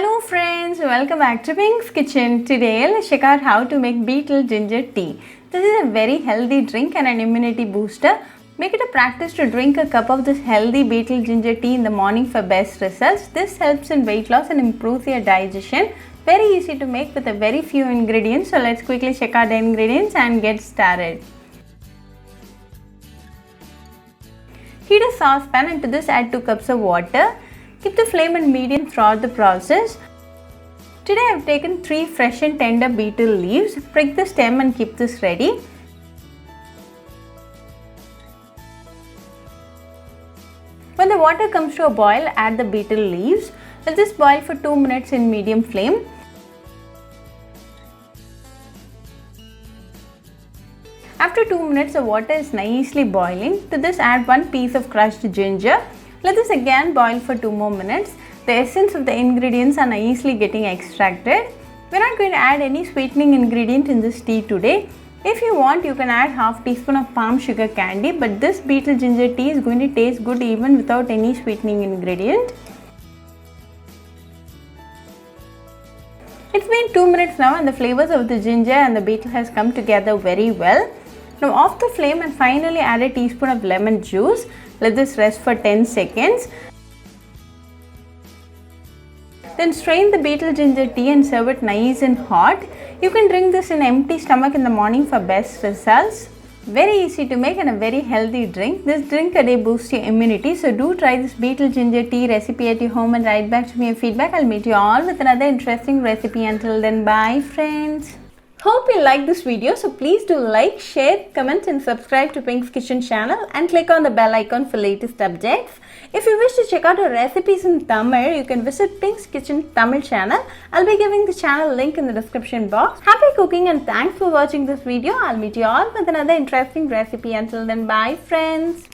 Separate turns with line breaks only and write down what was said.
Hello friends, welcome back to Pink's Kitchen. Today let's check out how to make beetle ginger tea. This is a very healthy drink and an immunity booster. Make it a practice to drink a cup of this healthy beetle ginger tea in the morning for best results. This helps in weight loss and improves your digestion. Very easy to make with a very few ingredients. So let's quickly check out the ingredients and get started. Heat a saucepan and to this add 2 cups of water. Keep the flame on medium throughout the process. Today I have taken 3 fresh and tender beetle leaves. Prick the stem and keep this ready. When the water comes to a boil, add the beetle leaves. Let this boil for 2 minutes in medium flame. After 2 minutes, the water is nicely boiling. To this add 1 piece of crushed ginger. Let this again boil for 2 more minutes. The essence of the ingredients are nicely getting extracted. We are not going to add any sweetening ingredient in this tea today. If you want, you can add half teaspoon of palm sugar candy, but this beetle ginger tea is going to taste good even without any sweetening ingredient. It's been 2 minutes now and the flavors of the ginger and the beetle has come together very well. Now off the flame and finally add a teaspoon of lemon juice. Let this rest for 10 seconds. Then strain the beetle ginger tea and serve it nice and hot. You can drink this in empty stomach in the morning for best results. Very easy to make and a very healthy drink. This drink a day boosts your immunity. So do try this beetle ginger tea recipe at your home and write back to me your feedback. I'll meet you all with another interesting recipe. Until then, bye friends. Hope you like this video, so please do like, share, comment and subscribe to Pink's Kitchen channel and click on the bell icon for latest updates. If you wish to check out our recipes in Tamil, you can visit Pink's Kitchen Tamil channel. I'll be giving the channel link in the description box. Happy cooking and thanks for watching this video. I'll meet you all with another interesting recipe. Until then, bye friends.